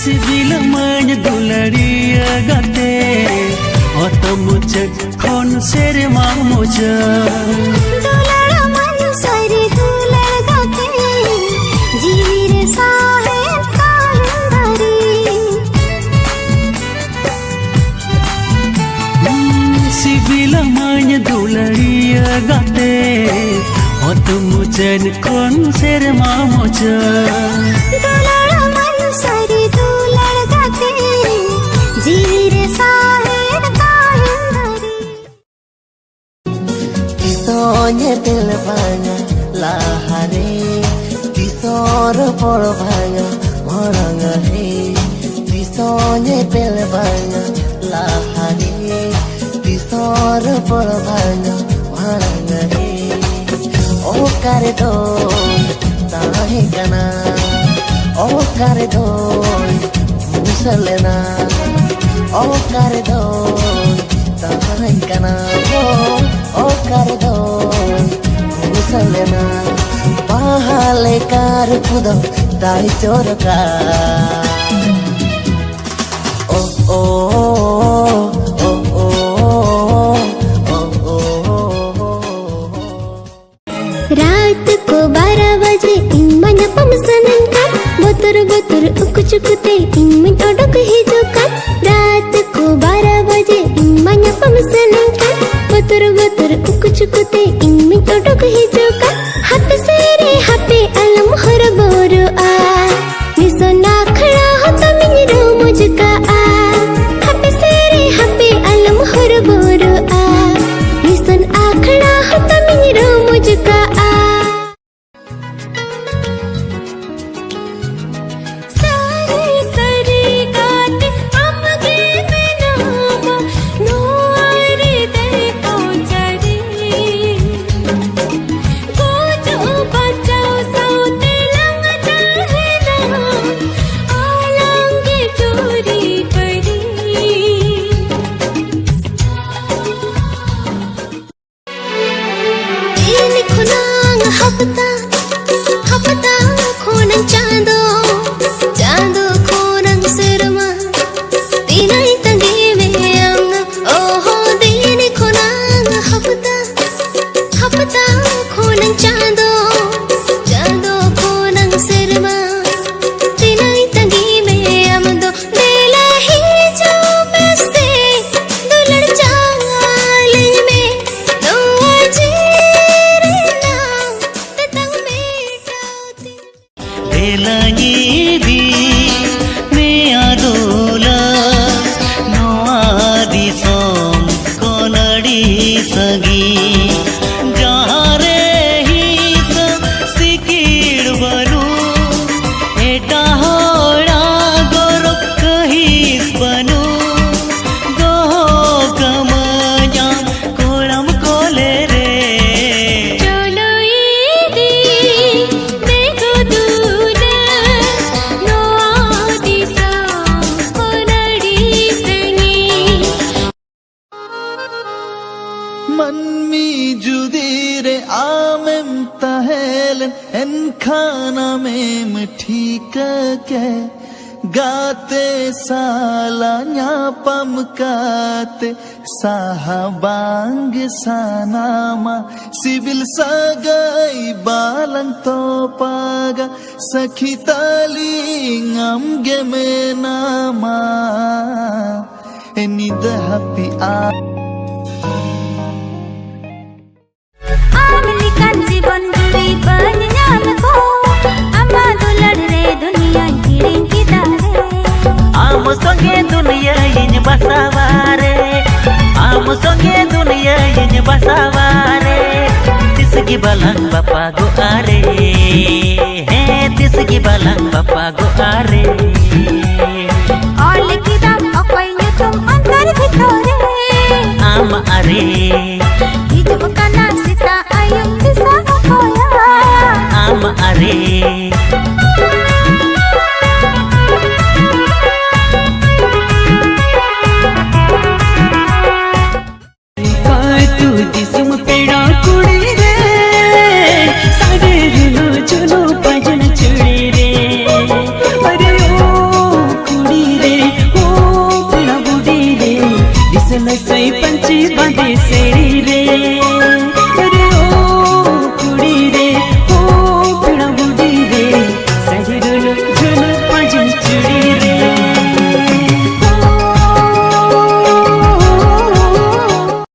CIBIL मन दुलड़िया गाते अत मुचक खन सेरमा मुचक दुलड़ मन सरी दुलड़ गाते जीवीर साहे कालंदरी सिबिल मन दुलड़िया गाते अत मुचन खन सेरमा मुचक दुलड़ मन सरी दुलड़ गाते जीवीर साहे कालंदरी Tisonya telbanya lahare tisor porvanya moranga he tisonya telbanya lahare tisor porvanya moranga he o kare do tahe kana o kare do musalena o kare do tahe kana o kare do musalena pahale kar kudo dai chorka oh oh oh रात को 12 बजे इमन पमसनन का बोतर बोतर उकुचुकुते इमन ओडक हिजुका रात को 12 बजे इमन पमसनन का बोतर बोतर उकुचुकुते इमन ओडक हिजुका हाथ से रे हापे अलम हर बोरो आ निसना खड़ा होता मिरो मुझका आ हाथ से रे हापे अलम हर बोरो आ निसन आखड़ा होता मिरो मुझका आ हपता हपता खोनन चांदो चांदो खोनन सिरमा दिनाई तंगी में आमना ओहो दिन खोनन हपता हपता खोनन चांदो चांदो खोनन सिरमा दिनाई तंगी में आमदो देला ही जो बस्ते दुलड़ चाल में दो जी Elangidi me adola noa disom konadi sagi jare hi sa sikir banu eta hoda goro kahis banu go kamanya kolam kole re Manmi judire amem tahelen en khana mem thika ke gaate sala nya pamkate sahabang sanama sibil sagai balang topaga sakhi taling amge menama enida happy जीवन जुड़ी बनियान को अम्मा दुलड़ रे दुनिया गिरिन की दारे आम संगे दुनिया इन बसावारे आम संगे दुनिया इन बसावारे तिसकी बलंग बापा गो आरे है तिसकी बलंग बापा गो आरे और लिखी दाम अकोई तुम अंतर भितरे आम आरे हिजु कना सीता आयुं दिशा होया आम आरे सारे चलो भजन चुड़े रे अरे ओ ऐसे लसई पंची बांधे सेड़ी रे